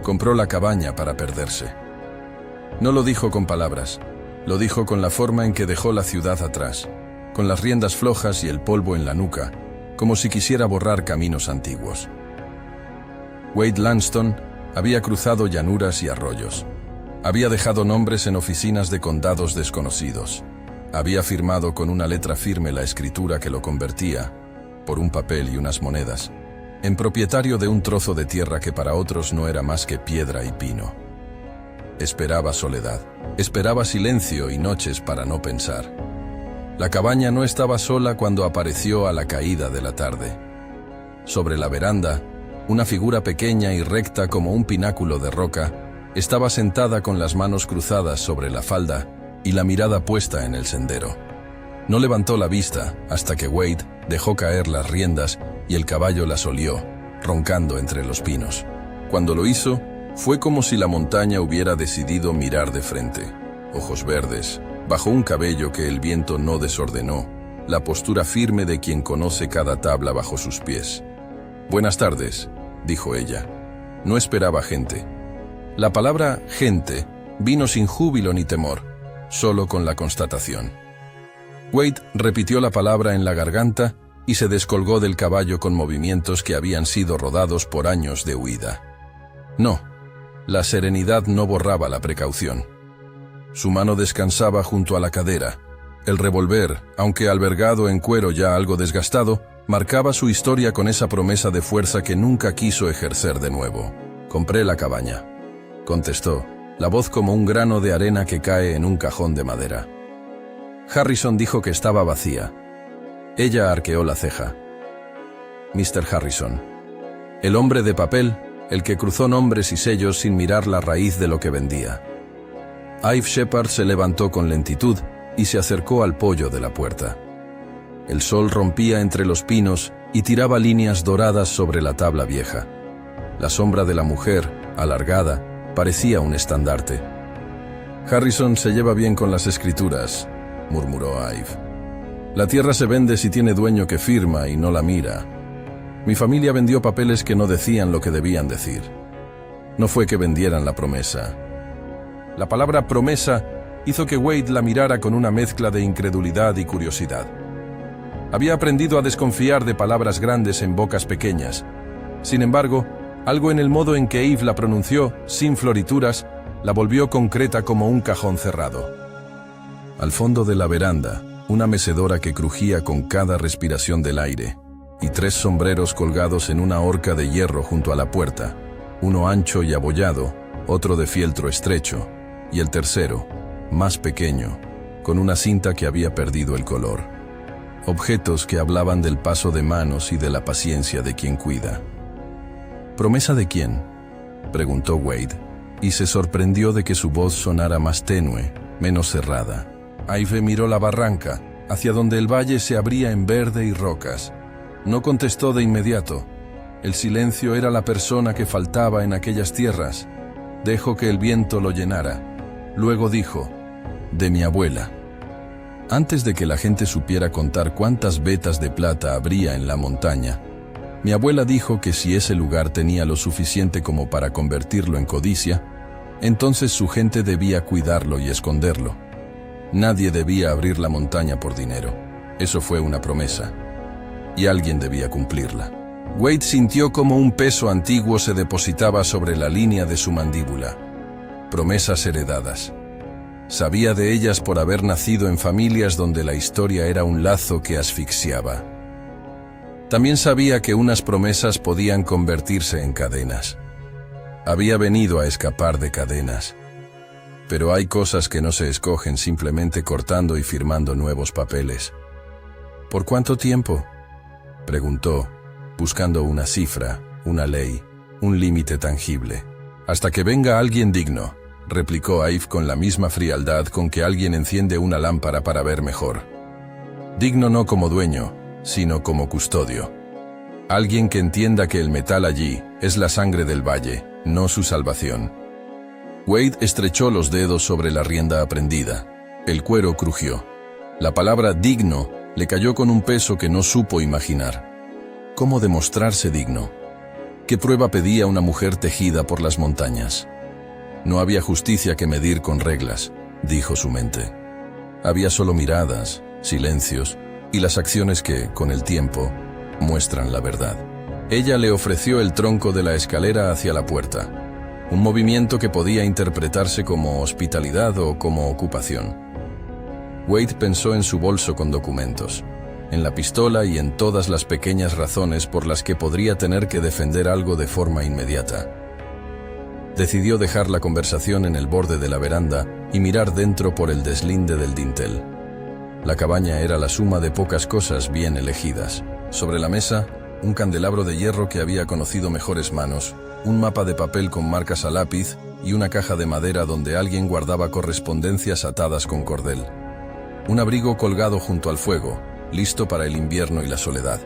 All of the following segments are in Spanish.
Compró la cabaña para perderse. No lo dijo con palabras, lo dijo con la forma en que dejó la ciudad atrás, con las riendas flojas y el polvo en la nuca, como si quisiera borrar caminos antiguos. Wade Lanston había cruzado llanuras y arroyos. Había dejado nombres en oficinas de condados desconocidos. Había firmado con una letra firme la escritura que lo convertía, por un papel y unas monedas, en propietario de un trozo de tierra que para otros no era más que piedra y pino. Esperaba soledad, esperaba silencio y noches para no pensar. La cabaña no estaba sola cuando apareció a la caída de la tarde. Sobre la veranda, una figura pequeña y recta como un pináculo de roca estaba sentada con las manos cruzadas sobre la falda y la mirada puesta en el sendero. No levantó la vista hasta que Wade dejó caer las riendas y el caballo las olió, roncando entre los pinos. Cuando lo hizo, fue como si la montaña hubiera decidido mirar de frente. Ojos verdes, bajo un cabello que el viento no desordenó, la postura firme de quien conoce cada tabla bajo sus pies. «Buenas tardes», dijo ella. No esperaba gente. La palabra «gente» vino sin júbilo ni temor, solo con la constatación. Wade repitió la palabra en la garganta y se descolgó del caballo con movimientos que habían sido rodados por años de huida. No, la serenidad no borraba la precaución. Su mano descansaba junto a la cadera. El revólver, aunque albergado en cuero ya algo desgastado, marcaba su historia con esa promesa de fuerza que nunca quiso ejercer de nuevo. «Compré la cabaña», contestó, la voz como un grano de arena que cae en un cajón de madera. Harrison dijo que estaba vacía. Ella arqueó la ceja. «Mr. Harrison». El hombre de papel, el que cruzó nombres y sellos sin mirar la raíz de lo que vendía. Ive Shepard se levantó con lentitud y se acercó al poyo de la puerta. El sol rompía entre los pinos y tiraba líneas doradas sobre la tabla vieja. La sombra de la mujer, alargada, parecía un estandarte. «Harrison se lleva bien con las escrituras», murmuró Ive. «La tierra se vende si tiene dueño que firma y no la mira. Mi familia vendió papeles que no decían lo que debían decir. No fue que vendieran la promesa». La palabra promesa hizo que Wade la mirara con una mezcla de incredulidad y curiosidad. Había aprendido a desconfiar de palabras grandes en bocas pequeñas. Sin embargo, algo en el modo en que Ive la pronunció, sin florituras, la volvió concreta como un cajón cerrado. Al fondo de la veranda, una mecedora que crujía con cada respiración del aire, y 3 sombreros colgados en una horca de hierro junto a la puerta, uno ancho y abollado, otro de fieltro estrecho, y el tercero, más pequeño, con una cinta que había perdido el color. Objetos que hablaban del paso de manos y de la paciencia de quien cuida. «¿Promesa de quién?», preguntó Wade, y se sorprendió de que su voz sonara más tenue, menos cerrada. Ive miró la barranca, hacia donde el valle se abría en verde y rocas. No contestó de inmediato. El silencio era la persona que faltaba en aquellas tierras. Dejó que el viento lo llenara. Luego dijo: «De mi abuela». Antes de que la gente supiera contar cuántas vetas de plata habría en la montaña, mi abuela dijo que si ese lugar tenía lo suficiente como para convertirlo en codicia, entonces su gente debía cuidarlo y esconderlo. Nadie debía abrir la montaña por dinero. Eso fue una promesa, y alguien debía cumplirla. Wade sintió como un peso antiguo se depositaba sobre la línea de su mandíbula. Promesas heredadas. Sabía de ellas por haber nacido en familias donde la historia era un lazo que asfixiaba. También sabía que unas promesas podían convertirse en cadenas. Había venido a escapar de cadenas. Pero hay cosas que no se escogen simplemente cortando y firmando nuevos papeles. «¿Por cuánto tiempo?», preguntó, buscando una cifra, una ley, un límite tangible. «Hasta que venga alguien digno», replicó Ive con la misma frialdad con que alguien enciende una lámpara para ver mejor. Digno no como dueño, sino como custodio. Alguien que entienda que el metal allí es la sangre del valle, no su salvación. Wade estrechó los dedos sobre la rienda aprendida. El cuero crujió. La palabra digno le cayó con un peso que no supo imaginar. ¿Cómo demostrarse digno? ¿Qué prueba pedía una mujer tejida por las montañas? No había justicia que medir con reglas, dijo su mente. Había solo miradas, silencios y las acciones que, con el tiempo, muestran la verdad. Ella le ofreció el tronco de la escalera hacia la puerta, un movimiento que podía interpretarse como hospitalidad o como ocupación. Wade pensó en su bolso con documentos, en la pistola y en todas las pequeñas razones por las que podría tener que defender algo de forma inmediata. Decidió dejar la conversación en el borde de la veranda y mirar dentro por el deslinde del dintel. La cabaña era la suma de pocas cosas bien elegidas. Sobre la mesa, un candelabro de hierro que había conocido mejores manos, un mapa de papel con marcas a lápiz y una caja de madera donde alguien guardaba correspondencias atadas con cordel. Un abrigo colgado junto al fuego, listo para el invierno y la soledad.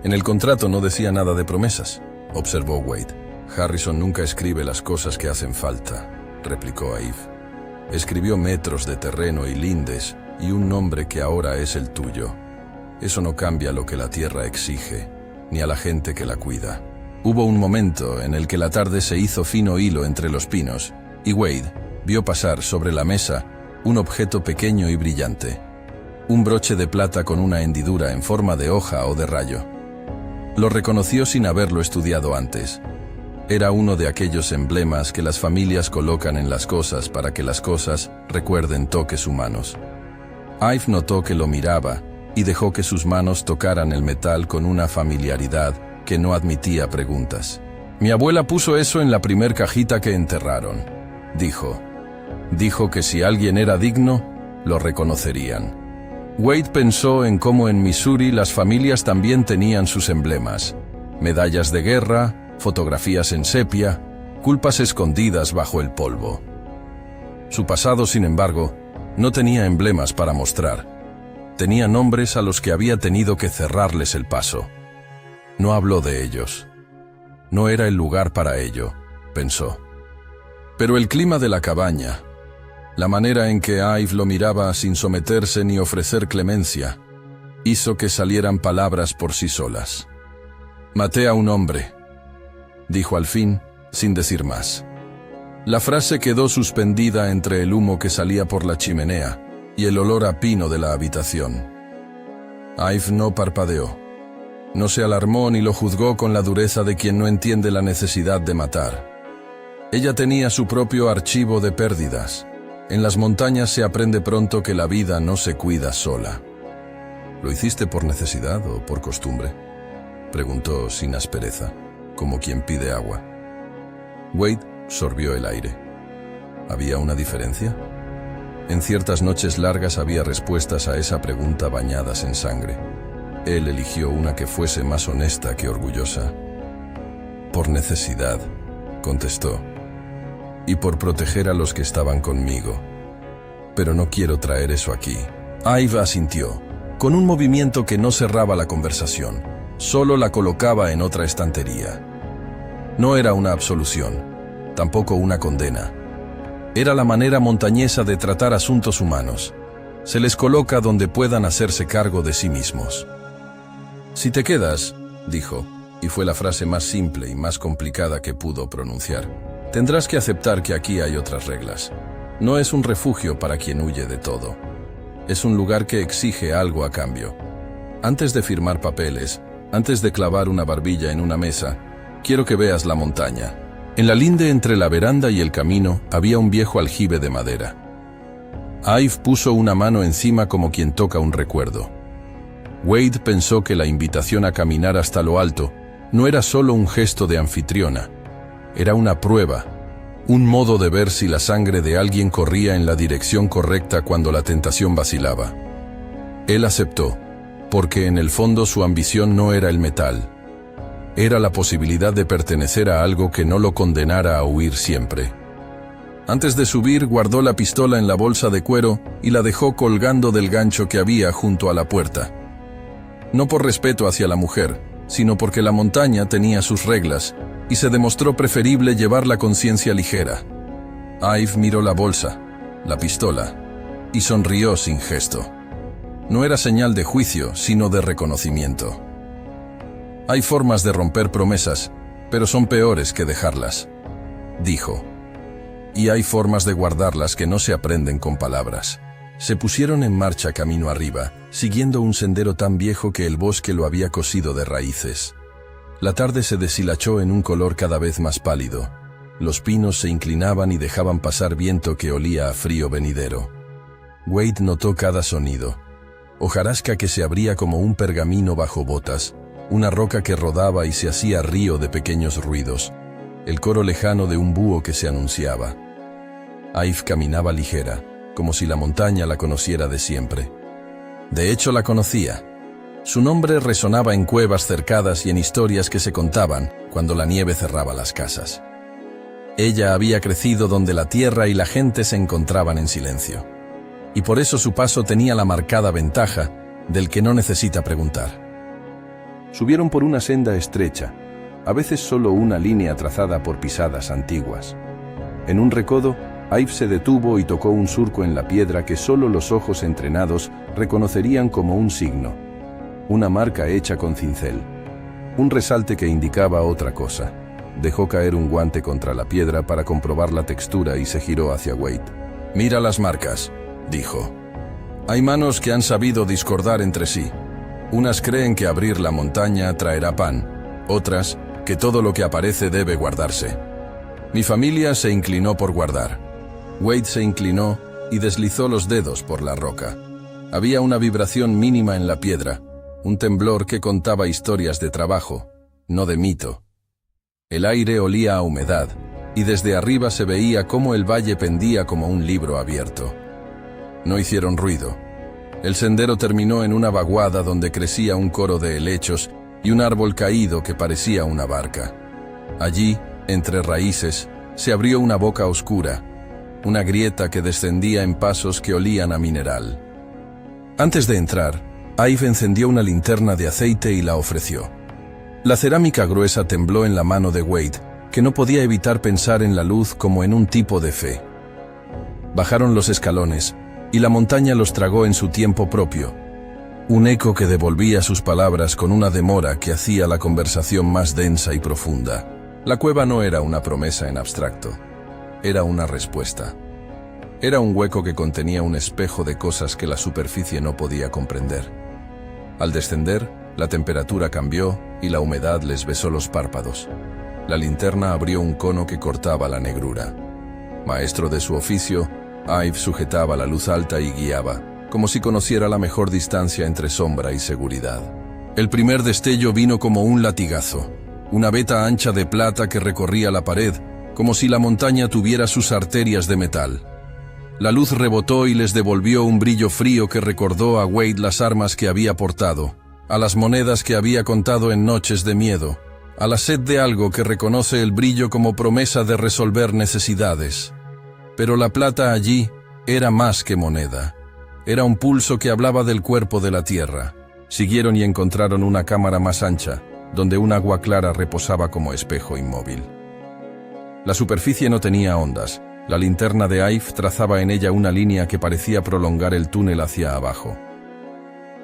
En el contrato no decía nada de promesas, observó Wade. Harrison nunca escribe las cosas que hacen falta, replicó Ive. Escribió metros de terreno y lindes y un nombre que ahora es el tuyo. Eso no cambia lo que la tierra exige, ni a la gente que la cuida. Hubo un momento en el que la tarde se hizo fino hilo entre los pinos, y Wade vio pasar sobre la mesa un objeto pequeño y brillante. Un broche de plata con una hendidura en forma de hoja o de rayo. Lo reconoció sin haberlo estudiado antes. Era uno de aquellos emblemas que las familias colocan en las cosas para que las cosas recuerden toques humanos. Ive notó que lo miraba y dejó que sus manos tocaran el metal con una familiaridad que no admitía preguntas. Mi abuela puso eso en la primer cajita que enterraron, dijo. Dijo que si alguien era digno, lo reconocerían. Wade pensó en cómo en Missouri las familias también tenían sus emblemas. Medallas de guerra, fotografías en sepia, culpas escondidas bajo el polvo. Su pasado, sin embargo, no tenía emblemas para mostrar. Tenía nombres a los que había tenido que cerrarles el paso. No habló de ellos. No era el lugar para ello, pensó. Pero el clima de la cabaña, la manera en que Ive lo miraba sin someterse ni ofrecer clemencia, hizo que salieran palabras por sí solas. Maté a un hombre, dijo al fin, sin decir más. La frase quedó suspendida entre el humo que salía por la chimenea y el olor a pino de la habitación. Ive no parpadeó. No se alarmó ni lo juzgó con la dureza de quien no entiende la necesidad de matar. Ella tenía su propio archivo de pérdidas. En las montañas se aprende pronto que la vida no se cuida sola. ¿Lo hiciste por necesidad o por costumbre?, preguntó sin aspereza, como quien pide agua. Wade sorbió el aire. ¿Había una diferencia? En ciertas noches largas había respuestas a esa pregunta bañadas en sangre. Él eligió una que fuese más honesta que orgullosa. Por necesidad, contestó, y por proteger a los que estaban conmigo. Pero no quiero traer eso aquí. Ive asintió, con un movimiento que no cerraba la conversación, solo la colocaba en otra estantería. No era una absolución, tampoco una condena. Era la manera montañesa de tratar asuntos humanos. Se les coloca donde puedan hacerse cargo de sí mismos. Si te quedas, dijo, y fue la frase más simple y más complicada que pudo pronunciar, tendrás que aceptar que aquí hay otras reglas. No es un refugio para quien huye de todo. Es un lugar que exige algo a cambio. Antes de firmar papeles, antes de clavar una barbilla en una mesa, quiero que veas la montaña. En la linde entre la veranda y el camino había un viejo aljibe de madera. Ive puso una mano encima como quien toca un recuerdo. Wade pensó que la invitación a caminar hasta lo alto no era solo un gesto de anfitriona, era una prueba, un modo de ver si la sangre de alguien corría en la dirección correcta cuando la tentación vacilaba. Él aceptó, porque en el fondo su ambición no era el metal, era la posibilidad de pertenecer a algo que no lo condenara a huir siempre. Antes de subir, guardó la pistola en la bolsa de cuero y la dejó colgando del gancho que había junto a la puerta. No por respeto hacia la mujer, sino porque la montaña tenía sus reglas y se demostró preferible llevar la conciencia ligera. Ive miró la bolsa, la pistola, y sonrió sin gesto. No era señal de juicio, sino de reconocimiento. Hay formas de romper promesas, pero son peores que dejarlas, dijo. Y hay formas de guardarlas que no se aprenden con palabras. Se pusieron en marcha camino arriba, siguiendo un sendero tan viejo que el bosque lo había cosido de raíces. La tarde se deshilachó en un color cada vez más pálido. Los pinos se inclinaban y dejaban pasar viento que olía a frío venidero. Wade notó cada sonido. Hojarasca que se abría como un pergamino bajo botas, una roca que rodaba y se hacía río de pequeños ruidos, el coro lejano de un búho que se anunciaba. Ive caminaba ligera, como si la montaña la conociera de siempre. De hecho, la conocía. Su nombre resonaba en cuevas cercadas y en historias que se contaban cuando la nieve cerraba las casas. Ella había crecido donde la tierra y la gente se encontraban en silencio. Y por eso su paso tenía la marcada ventaja del que no necesita preguntar. Subieron por una senda estrecha, a veces solo una línea trazada por pisadas antiguas. En un recodo, Ive se detuvo y tocó un surco en la piedra que solo los ojos entrenados reconocerían como un signo, una marca hecha con cincel, un resalte que indicaba otra cosa. Dejó caer un guante contra la piedra para comprobar la textura y se giró hacia Wade. «Mira las marcas», dijo. «Hay manos que han sabido discordar entre sí. Unas creen que abrir la montaña traerá pan, otras que todo lo que aparece debe guardarse. Mi familia se inclinó por guardar». Wade se inclinó y deslizó los dedos por la roca. Había una vibración mínima en la piedra, un temblor que contaba historias de trabajo, no de mito. El aire olía a humedad, y desde arriba se veía cómo el valle pendía como un libro abierto. No hicieron ruido. El sendero terminó en una vaguada donde crecía un coro de helechos y un árbol caído que parecía una barca. Allí, entre raíces, se abrió una boca oscura, una grieta que descendía en pasos que olían a mineral. Antes de entrar, Ive encendió una linterna de aceite y la ofreció. La cerámica gruesa tembló en la mano de Wade, que no podía evitar pensar en la luz como en un tipo de fe. Bajaron los escalones, y la montaña los tragó en su tiempo propio. Un eco que devolvía sus palabras con una demora que hacía la conversación más densa y profunda. La cueva no era una promesa en abstracto. Era una respuesta. Era un hueco que contenía un espejo de cosas que la superficie no podía comprender. Al descender, la temperatura cambió y la humedad les besó los párpados. La linterna abrió un cono que cortaba la negrura. Maestro de su oficio, Ive sujetaba la luz alta y guiaba, como si conociera la mejor distancia entre sombra y seguridad. El primer destello vino como un latigazo, una veta ancha de plata que recorría la pared, como si la montaña tuviera sus arterias de metal. La luz rebotó y les devolvió un brillo frío que recordó a Wade las armas que había portado, a las monedas que había contado en noches de miedo, a la sed de algo que reconoce el brillo como promesa de resolver necesidades. Pero la plata allí era más que moneda. Era un pulso que hablaba del cuerpo de la tierra. Siguieron y encontraron una cámara más ancha, donde un agua clara reposaba como espejo inmóvil. La superficie no tenía ondas. La linterna de Ive trazaba en ella una línea que parecía prolongar el túnel hacia abajo.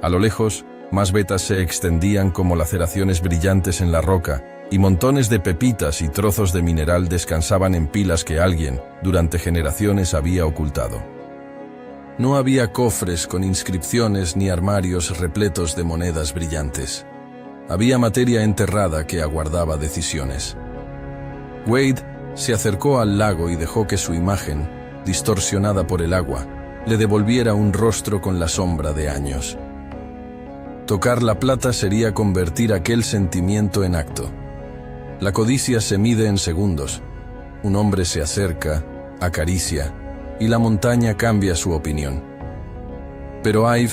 A lo lejos, más vetas se extendían como laceraciones brillantes en la roca, y montones de pepitas y trozos de mineral descansaban en pilas que alguien, durante generaciones, había ocultado. No había cofres con inscripciones ni armarios repletos de monedas brillantes. Había materia enterrada que aguardaba decisiones. Wade se acercó al lago y dejó que su imagen, distorsionada por el agua, le devolviera un rostro con la sombra de años. Tocar la plata sería convertir aquel sentimiento en acto. La codicia se mide en segundos. Un hombre se acerca, acaricia, y la montaña cambia su opinión. Pero Ive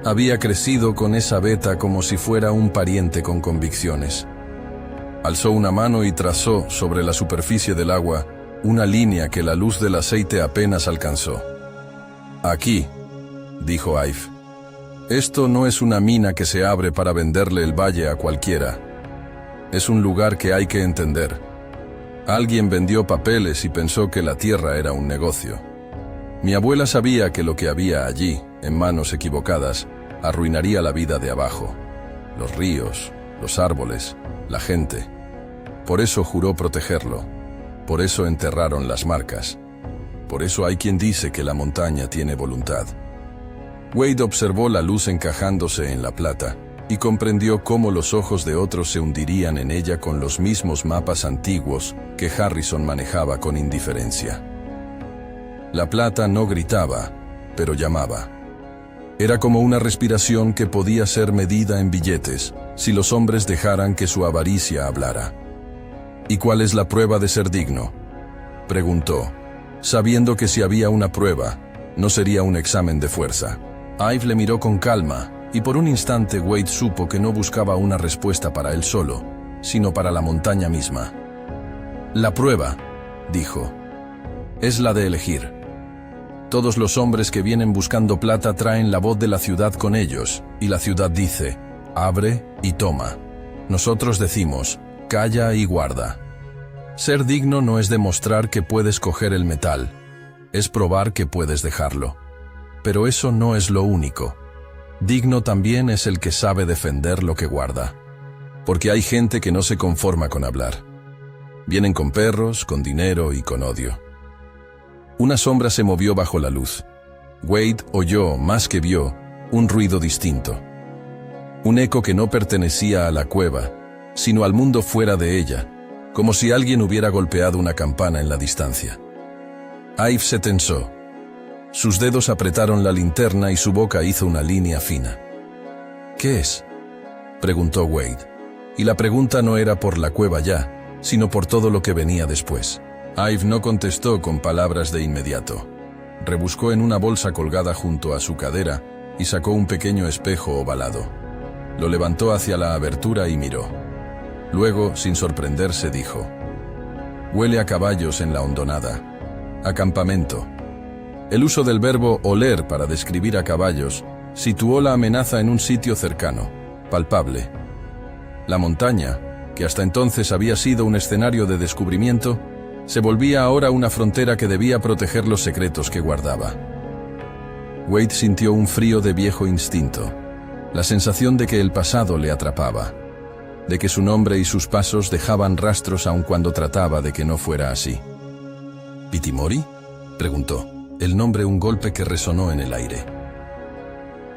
había crecido con esa veta como si fuera un pariente con convicciones. Alzó una mano y trazó sobre la superficie del agua una línea que la luz del aceite apenas alcanzó. «Aquí», dijo Ive. «Esto no es una mina que se abre para venderle el valle a cualquiera. Es un lugar que hay que entender. Alguien vendió papeles y pensó que la tierra era un negocio. Mi abuela sabía que lo que había allí, en manos equivocadas, arruinaría la vida de abajo. Los ríos, los árboles, la gente. Por eso juró protegerlo. Por eso enterraron las marcas. Por eso hay quien dice que la montaña tiene voluntad. Wade observó la luz encajándose en la plata y comprendió cómo los ojos de otros se hundirían en ella con los mismos mapas antiguos que Harrison manejaba con indiferencia. La plata no gritaba, pero llamaba. Era como una respiración que podía ser medida en billetes si los hombres dejaran que su avaricia hablara. ¿Y cuál es la prueba de ser digno?, preguntó, sabiendo que si había una prueba, no sería un examen de fuerza. Ive le miró con calma, y por un instante Wade supo que no buscaba una respuesta para él solo, sino para la montaña misma. La prueba, dijo, es la de elegir. Todos los hombres que vienen buscando plata traen la voz de la ciudad con ellos, y la ciudad dice, abre y toma. Nosotros decimos, calla y guarda. Ser digno no es demostrar que puedes coger el metal, es probar que puedes dejarlo. Pero eso no es lo único. Digno también es el que sabe defender lo que guarda. Porque hay gente que no se conforma con hablar. Vienen con perros, con dinero y con odio. Una sombra se movió bajo la luz. Wade oyó, más que vio, un ruido distinto. Un eco que no pertenecía a la cueva, sino al mundo fuera de ella, como si alguien hubiera golpeado una campana en la distancia. Ive se tensó. Sus dedos apretaron la linterna y su boca hizo una línea fina. ¿Qué es?, preguntó Wade. Y la pregunta no era por la cueva ya, sino por todo lo que venía después. Ive no contestó con palabras de inmediato. Rebuscó en una bolsa colgada junto a su cadera y sacó un pequeño espejo ovalado. Lo levantó hacia la abertura y miró. Luego, sin sorprenderse, dijo: «Huele a caballos en la hondonada. A campamento». El uso del verbo oler para describir a caballos situó la amenaza en un sitio cercano, palpable. La montaña, que hasta entonces había sido un escenario de descubrimiento, se volvía ahora una frontera que debía proteger los secretos que guardaba. Wade sintió un frío de viejo instinto, la sensación de que el pasado le atrapaba, de que su nombre y sus pasos dejaban rastros aun cuando trataba de que no fuera así. «¿Pitimori?», preguntó, el nombre un golpe que resonó en el aire.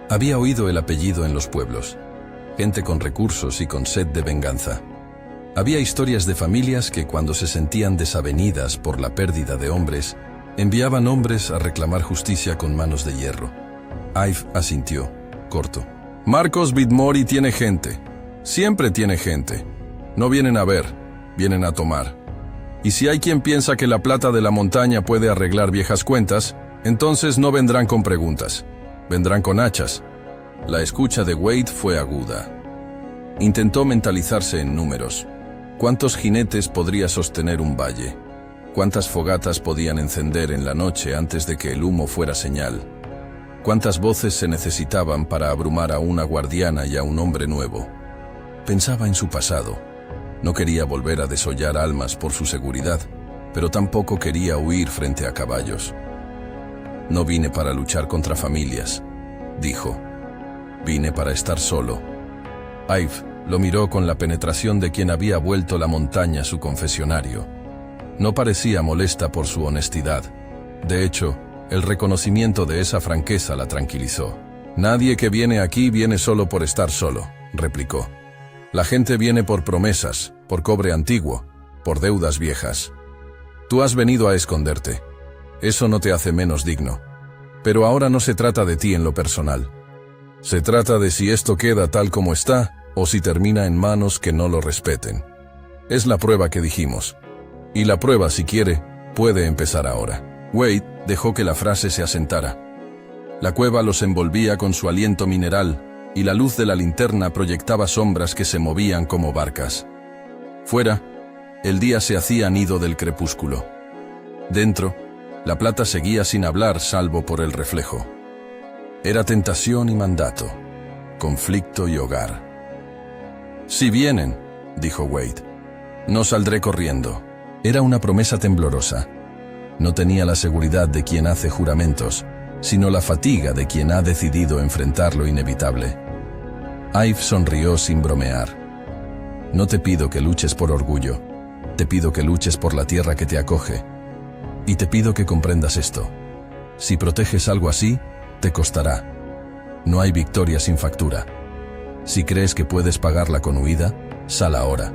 Había oído el apellido en los pueblos, gente con recursos y con sed de venganza. Había historias de familias que, cuando se sentían desavenidas por la pérdida de hombres, enviaban hombres a reclamar justicia con manos de hierro. Ive asintió, corto. «Marcos Vidmori tiene gente. Siempre tiene gente. No vienen a ver, vienen a tomar. Y si hay quien piensa que la plata de la montaña puede arreglar viejas cuentas, entonces no vendrán con preguntas. Vendrán con hachas». La escucha de Wade fue aguda. Intentó mentalizarse en números. ¿Cuántos jinetes podría sostener un valle? ¿Cuántas fogatas podían encender en la noche antes de que el humo fuera señal? ¿Cuántas voces se necesitaban para abrumar a una guardiana y a un hombre nuevo? Pensaba en su pasado. No quería volver a desollar almas por su seguridad, pero tampoco quería huir frente a caballos. «No vine para luchar contra familias», dijo. «Vine para estar solo». Ive lo miró con la penetración de quien había vuelto la montaña su confesionario. No parecía molesta por su honestidad. De hecho, el reconocimiento de esa franqueza la tranquilizó. «Nadie que viene aquí viene solo por estar solo», replicó. «La gente viene por promesas, por cobre antiguo, por deudas viejas. Tú has venido a esconderte. Eso no te hace menos digno. Pero ahora no se trata de ti en lo personal. Se trata de si esto queda tal como está o si termina en manos que no lo respeten. Es la prueba que dijimos. Y la prueba, si quiere, puede empezar ahora». Wade dejó que la frase se asentara. La cueva los envolvía con su aliento mineral, y la luz de la linterna proyectaba sombras que se movían como barcas. Fuera, el día se hacía nido del crepúsculo. Dentro, la plata seguía sin hablar salvo por el reflejo. Era tentación y mandato, conflicto y hogar. «Si vienen», dijo Wade, «no saldré corriendo». Era una promesa temblorosa. No tenía la seguridad de quien hace juramentos, sino la fatiga de quien ha decidido enfrentar lo inevitable. Ive sonrió sin bromear. «No te pido que luches por orgullo. Te pido que luches por la tierra que te acoge. Y te pido que comprendas esto. Si proteges algo así, te costará. No hay victoria sin factura. Si crees que puedes pagarla con huida, sal ahora.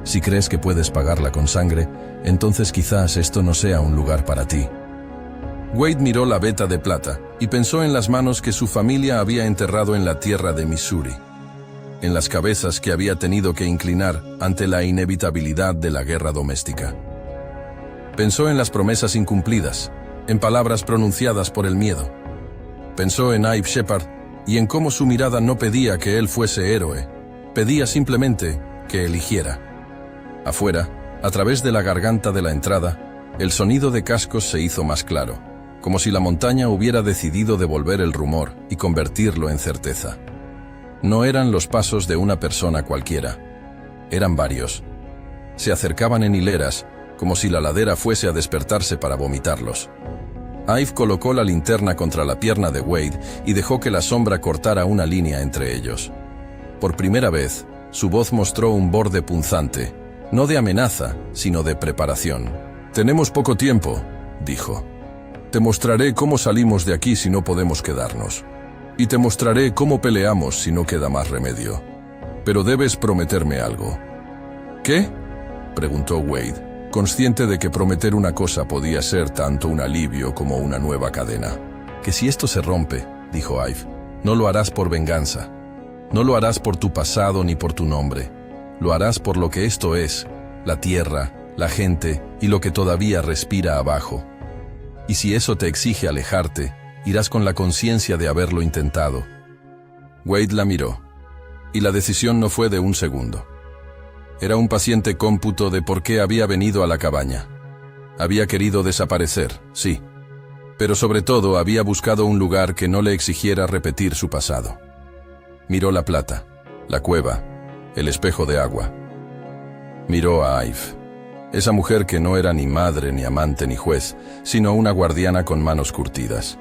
Si crees que puedes pagarla con sangre, entonces quizás esto no sea un lugar para ti. Wade miró la veta de plata y pensó en las manos que su familia había enterrado en la tierra de Missouri, en las cabezas que había tenido que inclinar ante la inevitabilidad de la guerra doméstica. Pensó en las promesas incumplidas, en palabras pronunciadas por el miedo. Pensó en Ive Shepard y en cómo su mirada no pedía que él fuese héroe, pedía simplemente que eligiera. Afuera, a través de la garganta de la entrada, el sonido de cascos se hizo más claro, como si la montaña hubiera decidido devolver el rumor y convertirlo en certeza. No eran los pasos de una persona cualquiera, eran varios. Se acercaban en hileras, como si la ladera fuese a despertarse para vomitarlos. Ive colocó la linterna contra la pierna de Wade y dejó que la sombra cortara una línea entre ellos. Por primera vez, su voz mostró un borde punzante, no de amenaza, sino de preparación. «Tenemos poco tiempo», dijo. «Te mostraré cómo salimos de aquí si no podemos quedarnos. Y te mostraré cómo peleamos si no queda más remedio. Pero debes prometerme algo». «¿Qué?», preguntó Wade, consciente de que prometer una cosa podía ser tanto un alivio como una nueva cadena. «Que si esto se rompe», dijo Ive, «no lo harás por venganza. No lo harás por tu pasado ni por tu nombre. Lo harás por lo que esto es, la tierra, la gente y lo que todavía respira abajo. Y si eso te exige alejarte, irás con la conciencia de haberlo intentado». Wade la miró, y la decisión no fue de un segundo. Era un paciente cómputo de por qué había venido a la cabaña. Había querido desaparecer, sí, pero sobre todo había buscado un lugar que no le exigiera repetir su pasado. Miró la plata, la cueva, el espejo de agua. Miró a Ive. Esa mujer que no era ni madre, ni amante, ni juez, sino una guardiana con manos curtidas.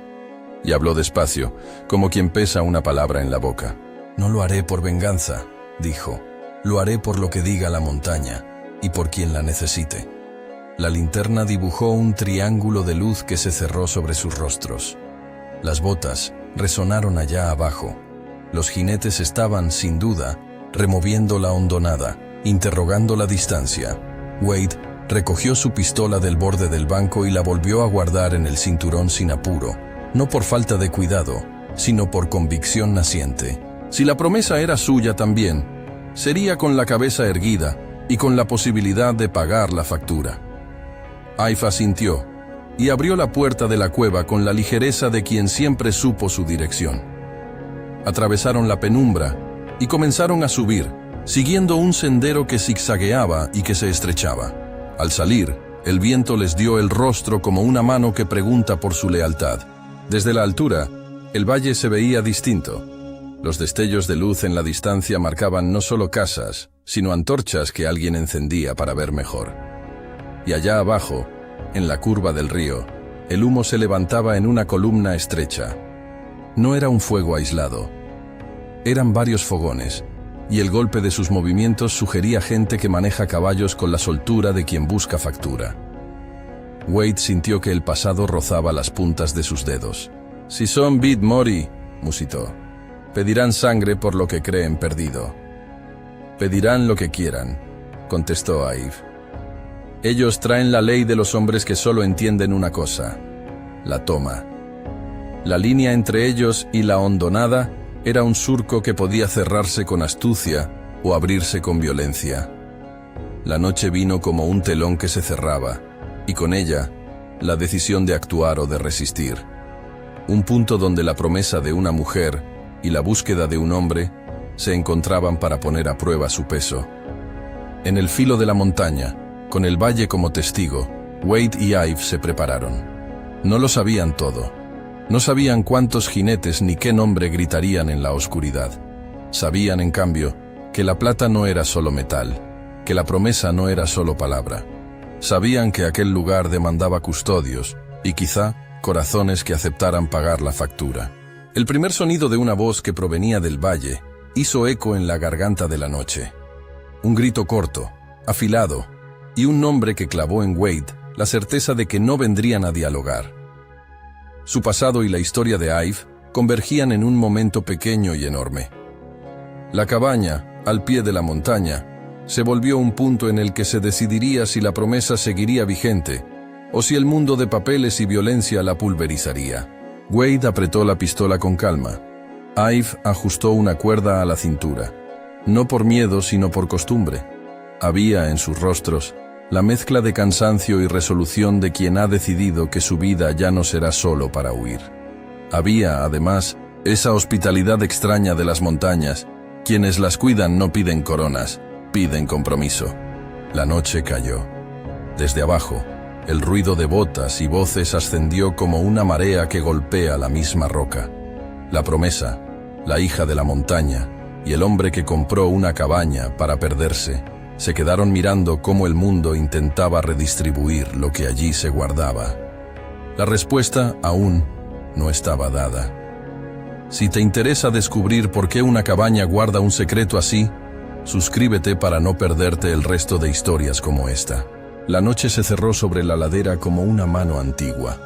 Y habló despacio, como quien pesa una palabra en la boca. «No lo haré por venganza», dijo. «Lo haré por lo que diga la montaña, y por quien la necesite». La linterna dibujó un triángulo de luz que se cerró sobre sus rostros. Las botas resonaron allá abajo. Los jinetes estaban, sin duda, removiendo la hondonada, interrogando la distancia. Wade recogió su pistola del borde del banco y la volvió a guardar en el cinturón sin apuro, no por falta de cuidado, sino por convicción naciente. Si la promesa era suya también, sería con la cabeza erguida y con la posibilidad de pagar la factura. Ive asintió y abrió la puerta de la cueva con la ligereza de quien siempre supo su dirección. Atravesaron la penumbra y comenzaron a subir, siguiendo un sendero que zigzagueaba y que se estrechaba. Al salir, el viento les dio el rostro como una mano que pregunta por su lealtad. Desde la altura, el valle se veía distinto. Los destellos de luz en la distancia marcaban no solo casas, sino antorchas que alguien encendía para ver mejor. Y allá abajo, en la curva del río, el humo se levantaba en una columna estrecha. No era un fuego aislado. Eran varios fogones, y el golpe de sus movimientos sugería gente que maneja caballos con la soltura de quien busca factura. Wade sintió que el pasado rozaba las puntas de sus dedos. «Si son Bid Mori», musitó, «pedirán sangre por lo que creen perdido». «Pedirán lo que quieran», contestó Ive. «Ellos traen la ley de los hombres que solo entienden una cosa, la toma. La línea entre ellos y la hondonada era un surco que podía cerrarse con astucia o abrirse con violencia. La noche vino como un telón que se cerraba, y con ella, la decisión de actuar o de resistir. Un punto donde la promesa de una mujer y la búsqueda de un hombre se encontraban para poner a prueba su peso. En el filo de la montaña, con el valle como testigo, Wade y Ive se prepararon. No lo sabían todo. No sabían cuántos jinetes ni qué nombre gritarían en la oscuridad. Sabían, en cambio, que la plata no era solo metal, que la promesa no era solo palabra. Sabían que aquel lugar demandaba custodios y quizá corazones que aceptaran pagar la factura. El primer sonido de una voz que provenía del valle hizo eco en la garganta de la noche. Un grito corto, afilado, y un nombre que clavó en Wade la certeza de que no vendrían a dialogar. Su pasado y la historia de Ive convergían en un momento pequeño y enorme. La cabaña, al pie de la montaña, se volvió un punto en el que se decidiría si la promesa seguiría vigente o si el mundo de papeles y violencia la pulverizaría. Wade apretó la pistola con calma. Ive ajustó una cuerda a la cintura, no por miedo sino por costumbre. Había en sus rostros la mezcla de cansancio y resolución de quien ha decidido que su vida ya no será solo para huir. Había, además, esa hospitalidad extraña de las montañas. Quienes las cuidan no piden coronas, piden compromiso. La noche cayó. Desde abajo, el ruido de botas y voces ascendió como una marea que golpea la misma roca. La promesa, la hija de la montaña, y el hombre que compró una cabaña para perderse, se quedaron mirando cómo el mundo intentaba redistribuir lo que allí se guardaba. La respuesta aún no estaba dada. Si te interesa descubrir por qué una cabaña guarda un secreto así, suscríbete para no perderte el resto de historias como esta. La noche se cerró sobre la ladera como una mano antigua.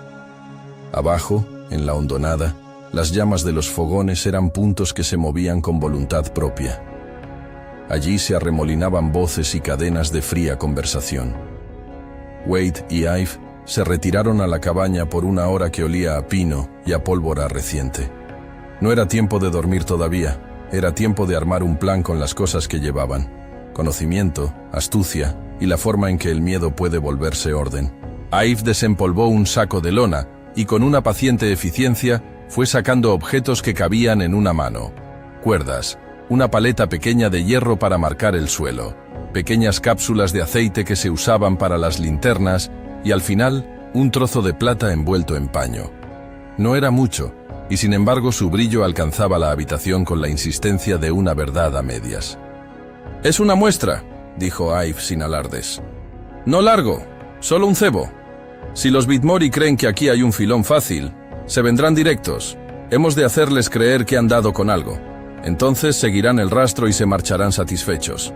Abajo, en la hondonada, las llamas de los fogones eran puntos que se movían con voluntad propia. Allí se arremolinaban voces y cadenas de fría conversación. Wade y Ive se retiraron a la cabaña por una hora que olía a pino y a pólvora reciente. No era tiempo de dormir todavía, era tiempo de armar un plan con las cosas que llevaban: conocimiento, astucia y la forma en que el miedo puede volverse orden. Ive desempolvó un saco de lona y con una paciente eficiencia fue sacando objetos que cabían en una mano: cuerdas, una paleta pequeña de hierro para marcar el suelo, pequeñas cápsulas de aceite que se usaban para las linternas y al final un trozo de plata envuelto en paño. No era mucho, y sin embargo su brillo alcanzaba la habitación con la insistencia de una verdad a medias. «Es una muestra», dijo Ive sin alardes. «No largo, solo un cebo. Si los Bitmori creen que aquí hay un filón fácil, se vendrán directos. Hemos de hacerles creer que han dado con algo. Entonces seguirán el rastro y se marcharán satisfechos.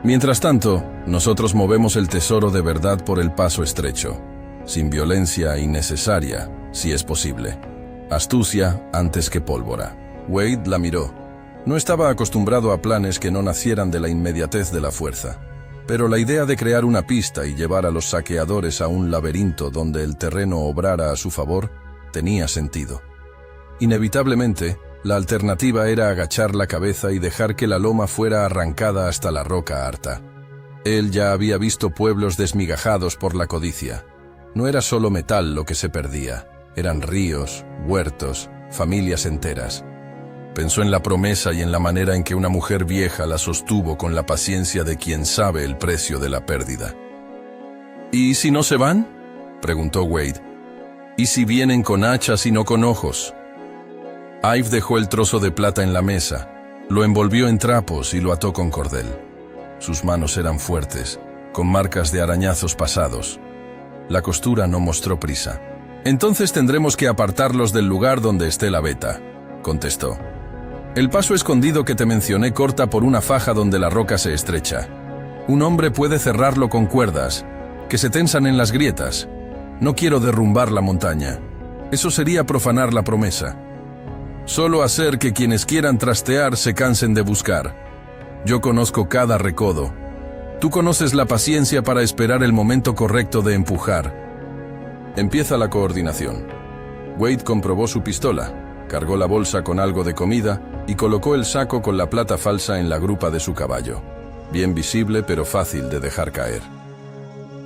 Mientras tanto, nosotros movemos el tesoro de verdad por el paso estrecho, sin violencia innecesaria, si es posible. Astucia antes que pólvora». Wade la miró. No estaba acostumbrado a planes que no nacieran de la inmediatez de la fuerza, pero la idea de crear una pista y llevar a los saqueadores a un laberinto donde el terreno obrara a su favor tenía sentido. Inevitablemente, la alternativa era agachar la cabeza y dejar que la loma fuera arrancada hasta la roca harta. Él ya había visto pueblos desmigajados por la codicia. No era solo metal lo que se perdía, eran ríos, huertos, familias enteras. Pensó en la promesa y en la manera en que una mujer vieja la sostuvo con la paciencia de quien sabe el precio de la pérdida. «¿Y si no se van?», preguntó Wade. «¿Y si vienen con hachas y no con ojos?». Ive dejó el trozo de plata en la mesa, lo envolvió en trapos y lo ató con cordel. Sus manos eran fuertes, con marcas de arañazos pasados. La costura no mostró prisa. «Entonces tendremos que apartarlos del lugar donde esté la veta», contestó. «El paso escondido que te mencioné corta por una faja donde la roca se estrecha. Un hombre puede cerrarlo con cuerdas, que se tensan en las grietas. No quiero derrumbar la montaña. Eso sería profanar la promesa. Solo hacer que quienes quieran trastear se cansen de buscar. Yo conozco cada recodo. Tú conoces la paciencia para esperar el momento correcto de empujar». Empieza la coordinación. Wade comprobó su pistola, cargó la bolsa con algo de comida y colocó el saco con la plata falsa en la grupa de su caballo. Bien visible pero fácil de dejar caer.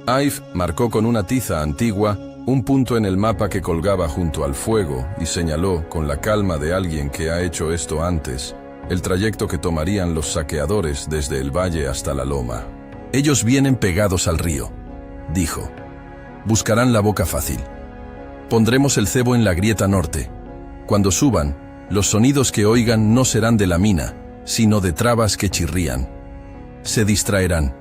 Ive marcó con una tiza antigua un punto en el mapa que colgaba junto al fuego y señaló, con la calma de alguien que ha hecho esto antes, el trayecto que tomarían los saqueadores desde el valle hasta la loma. «Ellos vienen pegados al río», dijo. «Buscarán la boca fácil. Pondremos el cebo en la grieta norte. Cuando suban, los sonidos que oigan no serán de la mina, sino de trabas que chirrían. Se distraerán.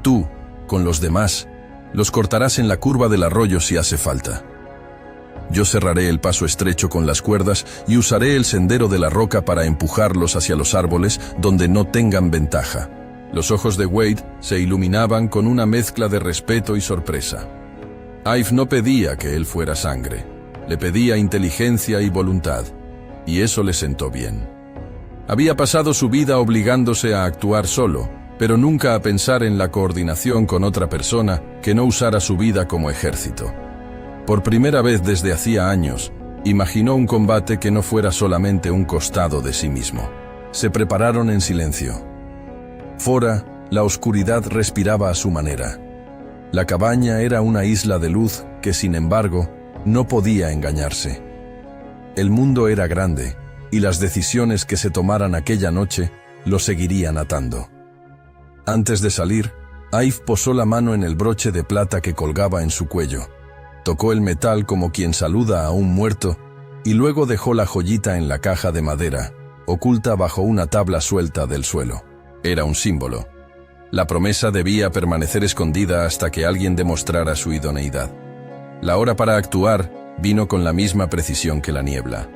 Tú, con los demás, los cortarás en la curva del arroyo si hace falta. Yo cerraré el paso estrecho con las cuerdas y usaré el sendero de la roca para empujarlos hacia los árboles donde no tengan ventaja. Los ojos de Wade se iluminaban con una mezcla de respeto y sorpresa. Ive no pedía que él fuera sangre, le pedía inteligencia y voluntad, y eso le sentó bien. Había pasado su vida obligándose a actuar solo, pero nunca a pensar en la coordinación con otra persona que no usara su vida como ejército. Por primera vez desde hacía años, imaginó un combate que no fuera solamente un costado de sí mismo. Se prepararon en silencio. Fuera, la oscuridad respiraba a su manera. La cabaña era una isla de luz que, sin embargo, no podía engañarse. El mundo era grande, y las decisiones que se tomaran aquella noche lo seguirían atando. Antes de salir, Ive posó la mano en el broche de plata que colgaba en su cuello. Tocó el metal como quien saluda a un muerto, y luego dejó la joyita en la caja de madera, oculta bajo una tabla suelta del suelo. Era un símbolo. La promesa debía permanecer escondida hasta que alguien demostrara su idoneidad. La hora para actuar vino con la misma precisión que la niebla.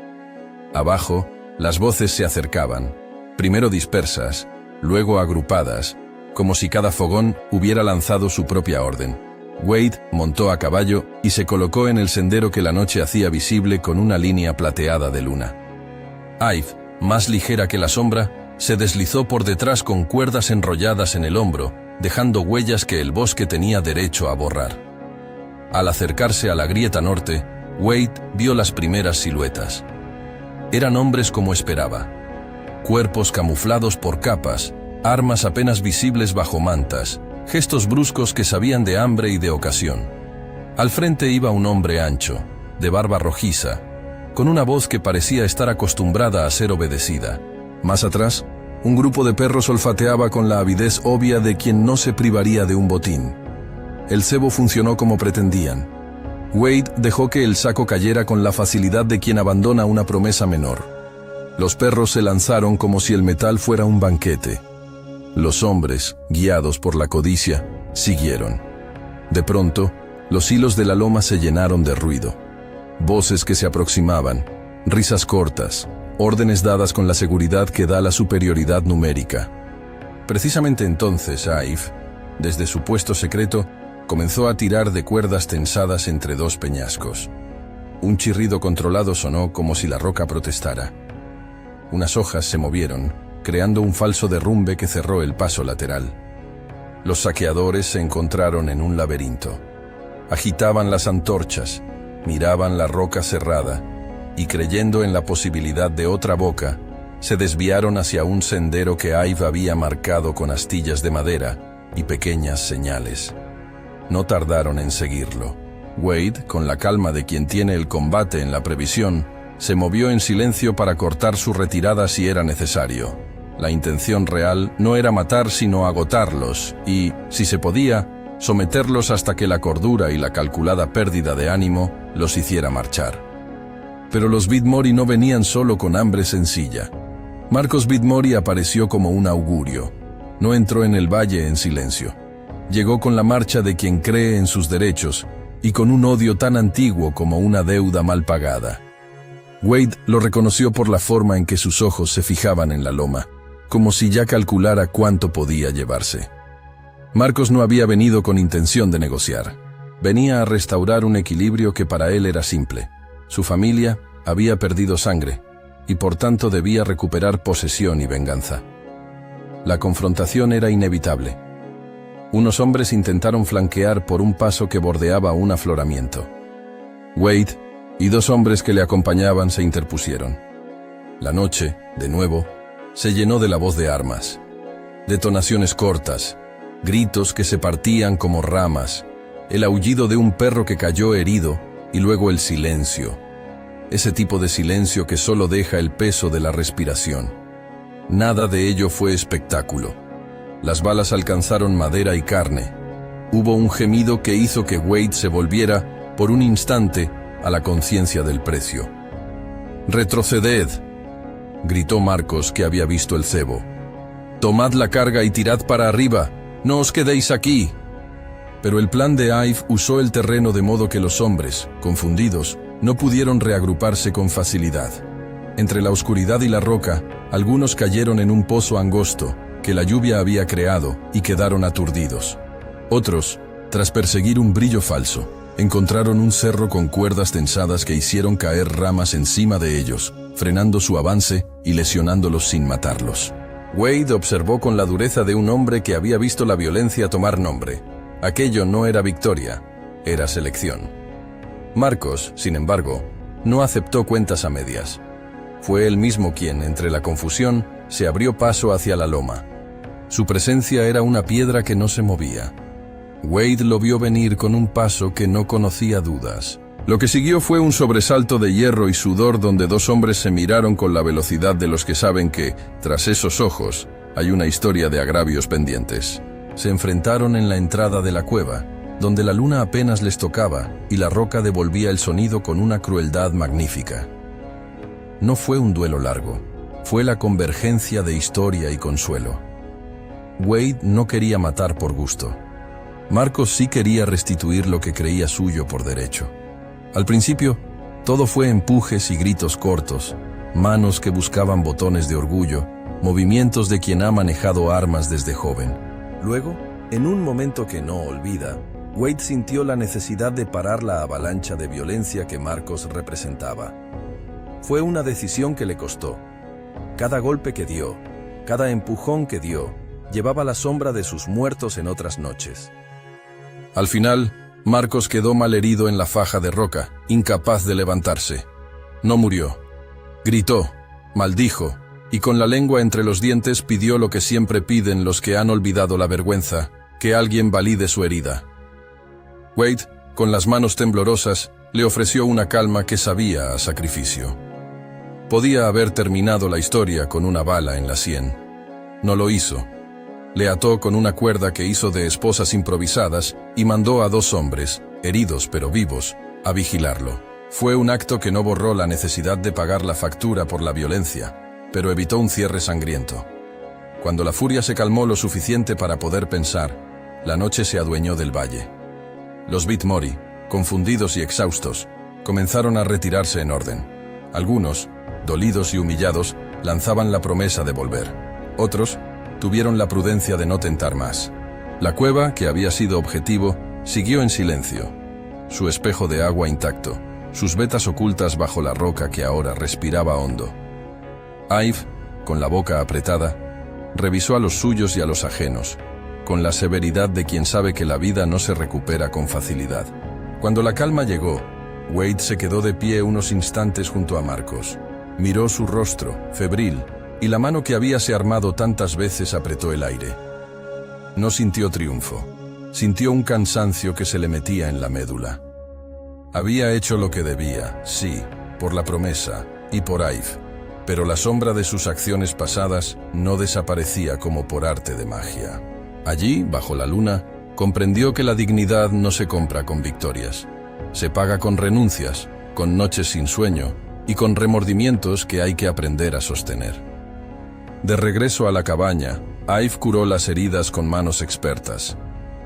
Abajo, las voces se acercaban, primero dispersas, luego agrupadas, como si cada fogón hubiera lanzado su propia orden. Wade montó a caballo y se colocó en el sendero que la noche hacía visible con una línea plateada de luna. Ive, más ligera que la sombra, se deslizó por detrás con cuerdas enrolladas en el hombro, dejando huellas que el bosque tenía derecho a borrar. Al acercarse a la grieta norte, Wade vio las primeras siluetas. Eran hombres como esperaba. Cuerpos camuflados por capas, armas apenas visibles bajo mantas, gestos bruscos que sabían de hambre y de ocasión. Al frente iba un hombre ancho, de barba rojiza, con una voz que parecía estar acostumbrada a ser obedecida. Más atrás, un grupo de perros olfateaba con la avidez obvia de quien no se privaría de un botín. El cebo funcionó como pretendían. Wade dejó que el saco cayera con la facilidad de quien abandona una promesa menor. Los perros se lanzaron como si el metal fuera un banquete. Los hombres, guiados por la codicia, siguieron. De pronto, los hilos de la loma se llenaron de ruido. Voces que se aproximaban, risas cortas, órdenes dadas con la seguridad que da la superioridad numérica. Precisamente entonces Ive, desde su puesto secreto, comenzó a tirar de cuerdas tensadas entre dos peñascos. Un chirrido controlado sonó como si la roca protestara. Unas hojas se movieron, creando un falso derrumbe que cerró el paso lateral. Los saqueadores se encontraron en un laberinto. Agitaban las antorchas, miraban la roca cerrada, y creyendo en la posibilidad de otra boca, se desviaron hacia un sendero que Ive había marcado con astillas de madera y pequeñas señales. No tardaron en seguirlo. Wade, con la calma de quien tiene el combate en la previsión, se movió en silencio para cortar su retirada si era necesario. La intención real no era matar sino agotarlos y, si se podía, someterlos hasta que la cordura y la calculada pérdida de ánimo los hiciera marchar. Pero los Vidmori no venían solo con hambre sencilla. Marcos Vidmori apareció como un augurio. No entró en el valle en silencio. Llegó con la marcha de quien cree en sus derechos y con un odio tan antiguo como una deuda mal pagada. Wade lo reconoció por la forma en que sus ojos se fijaban en la loma, como si ya calculara cuánto podía llevarse. Marcos no había venido con intención de negociar. Venía a restaurar un equilibrio que para él era simple. Su familia había perdido sangre y por tanto debía recuperar posesión y venganza. La confrontación era inevitable. Unos hombres intentaron flanquear por un paso que bordeaba un afloramiento. Wade y dos hombres que le acompañaban se interpusieron. La noche, de nuevo, se llenó de la voz de armas. Detonaciones cortas, gritos que se partían como ramas, el aullido de un perro que cayó herido y luego el silencio. Ese tipo de silencio que solo deja el peso de la respiración. Nada de ello fue espectáculo. Las balas alcanzaron madera y carne. Hubo un gemido que hizo que Wade se volviera, por un instante, a la conciencia del precio. «¡Retroceded!», gritó Marcos, que había visto el cebo. «¡Tomad la carga y tirad para arriba! ¡No os quedéis aquí!». Pero el plan de Ive usó el terreno de modo que los hombres, confundidos, no pudieron reagruparse con facilidad. Entre la oscuridad y la roca, algunos cayeron en un pozo angosto, que la lluvia había creado y quedaron aturdidos. Otros, tras perseguir un brillo falso, encontraron un cerro con cuerdas tensadas que hicieron caer ramas encima de ellos, frenando su avance y lesionándolos sin matarlos. Wade observó con la dureza de un hombre que había visto la violencia tomar nombre. Aquello no era victoria, era selección. Marcos, sin embargo, no aceptó cuentas a medias. Fue él mismo quien, entre la confusión, se abrió paso hacia la loma. Su presencia era una piedra que no se movía. Wade lo vio venir con un paso que no conocía dudas. Lo que siguió fue un sobresalto de hierro y sudor donde dos hombres se miraron con la velocidad de los que saben que, tras esos ojos, hay una historia de agravios pendientes. Se enfrentaron en la entrada de la cueva, donde la luna apenas les tocaba y la roca devolvía el sonido con una crueldad magnífica. No fue un duelo largo, fue la convergencia de historia y consuelo. Wade no quería matar por gusto. Marcos sí quería restituir lo que creía suyo por derecho. Al principio, todo fue empujes y gritos cortos, manos que buscaban botones de orgullo, movimientos de quien ha manejado armas desde joven. Luego, en un momento que no olvida, Wade sintió la necesidad de parar la avalancha de violencia que Marcos representaba. Fue una decisión que le costó. Cada golpe que dio, cada empujón que dio, llevaba la sombra de sus muertos en otras noches. Al final, Marcos quedó malherido en la faja de roca, incapaz de levantarse. No murió. Gritó, maldijo, y con la lengua entre los dientes pidió lo que siempre piden los que han olvidado la vergüenza, que alguien valide su herida. Wade, con las manos temblorosas, le ofreció una calma que sabía a sacrificio. Podía haber terminado la historia con una bala en la sien. No lo hizo. Le ató con una cuerda que hizo de esposas improvisadas y mandó a dos hombres, heridos pero vivos, a vigilarlo. Fue un acto que no borró la necesidad de pagar la factura por la violencia, pero evitó un cierre sangriento. Cuando la furia se calmó lo suficiente para poder pensar, la noche se adueñó del valle. Los Bit Mori, confundidos y exhaustos, comenzaron a retirarse en orden. Algunos, dolidos y humillados, lanzaban la promesa de volver. Otros tuvieron la prudencia de no tentar más. La cueva, que había sido objetivo, siguió en silencio. Su espejo de agua intacto, sus vetas ocultas bajo la roca que ahora respiraba hondo. Ive, con la boca apretada, revisó a los suyos y a los ajenos, con la severidad de quien sabe que la vida no se recupera con facilidad. Cuando la calma llegó, Wade se quedó de pie unos instantes junto a Marcos. Miró su rostro, febril, y la mano que habíase armado tantas veces apretó el aire. No sintió triunfo. Sintió un cansancio que se le metía en la médula. Había hecho lo que debía, sí, por la promesa y por Ive, pero la sombra de sus acciones pasadas no desaparecía como por arte de magia. Allí, bajo la luna, comprendió que la dignidad no se compra con victorias. Se paga con renuncias, con noches sin sueño y con remordimientos que hay que aprender a sostener. De regreso a la cabaña, Ive curó las heridas con manos expertas.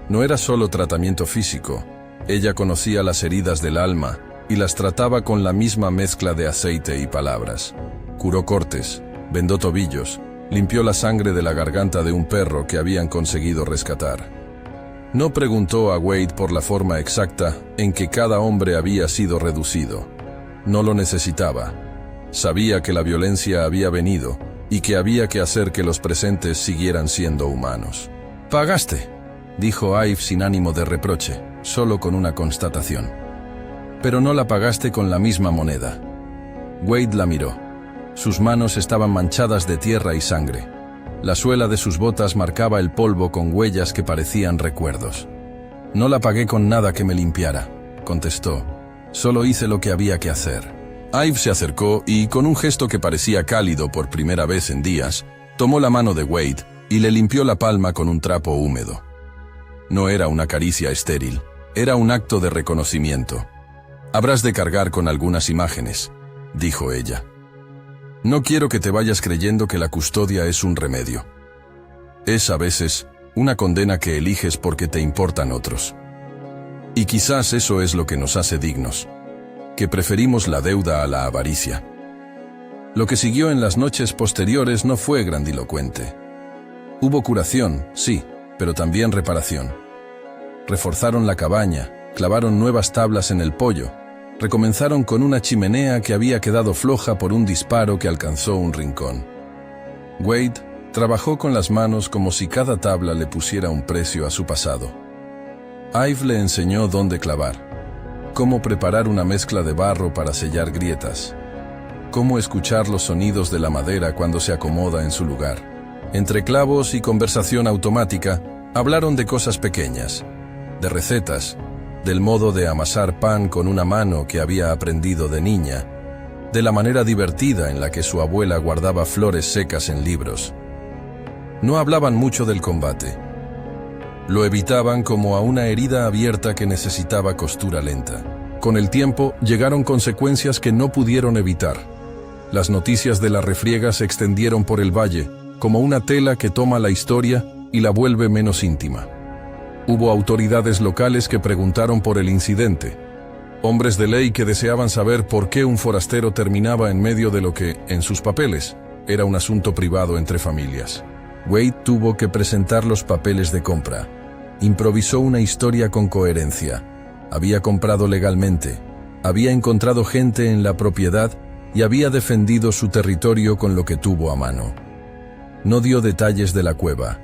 No era solo tratamiento físico, ella conocía las heridas del alma y las trataba con la misma mezcla de aceite y palabras. Curó cortes, vendó tobillos, limpió la sangre de la garganta de un perro que habían conseguido rescatar. No preguntó a Wade por la forma exacta en que cada hombre había sido reducido. No lo necesitaba. Sabía que la violencia había venido y que había que hacer que los presentes siguieran siendo humanos. «Pagaste», dijo Ive sin ánimo de reproche, solo con una constatación. «Pero no la pagaste con la misma moneda». Wade la miró. Sus manos estaban manchadas de tierra y sangre. La suela de sus botas marcaba el polvo con huellas que parecían recuerdos. «No la pagué con nada que me limpiara», contestó. «Solo hice lo que había que hacer». Ive se acercó y, con un gesto que parecía cálido por primera vez en días, tomó la mano de Wade y le limpió la palma con un trapo húmedo. No era una caricia estéril, era un acto de reconocimiento. «Habrás de cargar con algunas imágenes», dijo ella. «No quiero que te vayas creyendo que la custodia es un remedio. Es, a veces, una condena que eliges porque te importan otros. Y quizás eso es lo que nos hace dignos, que preferimos la deuda a la avaricia». Lo que siguió en las noches posteriores no fue grandilocuente. Hubo curación, sí, pero también reparación. Reforzaron la cabaña, clavaron nuevas tablas en el poyo, recomenzaron con una chimenea que había quedado floja por un disparo que alcanzó un rincón. Wade trabajó con las manos como si cada tabla le pusiera un precio a su pasado. Ive le enseñó dónde clavar, cómo preparar una mezcla de barro para sellar grietas, cómo escuchar los sonidos de la madera cuando se acomoda en su lugar. Entre clavos y conversación automática, hablaron de cosas pequeñas, de recetas, del modo de amasar pan con una mano que había aprendido de niña, de la manera divertida en la que su abuela guardaba flores secas en libros. No hablaban mucho del combate. Lo evitaban como a una herida abierta que necesitaba costura lenta. Con el tiempo, llegaron consecuencias que no pudieron evitar. Las noticias de la refriega se extendieron por el valle, como una tela que toma la historia y la vuelve menos íntima. Hubo autoridades locales que preguntaron por el incidente, hombres de ley que deseaban saber por qué un forastero terminaba en medio de lo que, en sus papeles, era un asunto privado entre familias. Wade tuvo que presentar los papeles de compra. Improvisó una historia con coherencia. Había comprado legalmente, había encontrado gente en la propiedad y había defendido su territorio con lo que tuvo a mano. No dio detalles de la cueva.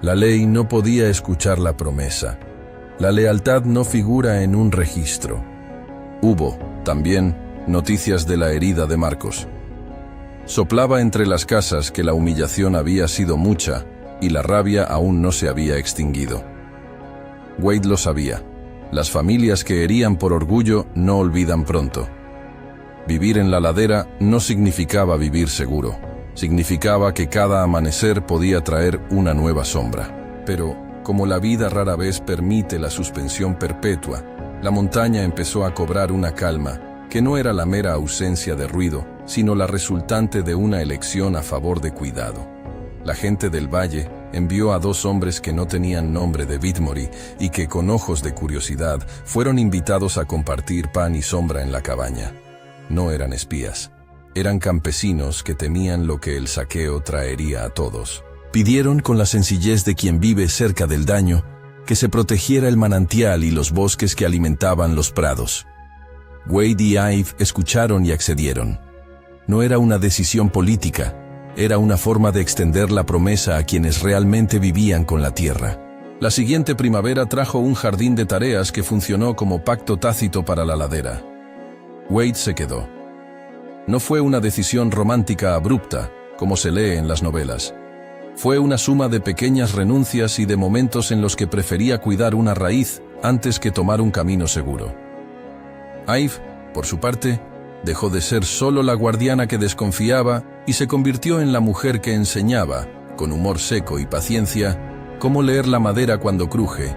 La ley no podía escuchar la promesa. La lealtad no figura en un registro. Hubo, también, noticias de la herida de Marcos. Soplaba entre las casas que la humillación había sido mucha y la rabia aún no se había extinguido. Wade lo sabía. Las familias que herían por orgullo no olvidan pronto. Vivir en la ladera no significaba vivir seguro. Significaba que cada amanecer podía traer una nueva sombra. Pero, como la vida rara vez permite la suspensión perpetua, la montaña empezó a cobrar una calma, que no era la mera ausencia de ruido, sino la resultante de una elección a favor de cuidado. La gente del valle envió a 2 hombres que no tenían nombre de Whitmore y que, con ojos de curiosidad, fueron invitados a compartir pan y sombra en la cabaña. No eran espías. Eran campesinos que temían lo que el saqueo traería a todos. Pidieron con la sencillez de quien vive cerca del daño que se protegiera el manantial y los bosques que alimentaban los prados. Wade y Ive escucharon y accedieron. No era una decisión política, era una forma de extender la promesa a quienes realmente vivían con la tierra. La siguiente primavera trajo un jardín de tareas que funcionó como pacto tácito para la ladera. Wade se quedó. No fue una decisión romántica abrupta, como se lee en las novelas. Fue una suma de pequeñas renuncias y de momentos en los que prefería cuidar una raíz antes que tomar un camino seguro. Ive, por su parte, dejó de ser solo la guardiana que desconfiaba y se convirtió en la mujer que enseñaba, con humor seco y paciencia, cómo leer la madera cuando cruje,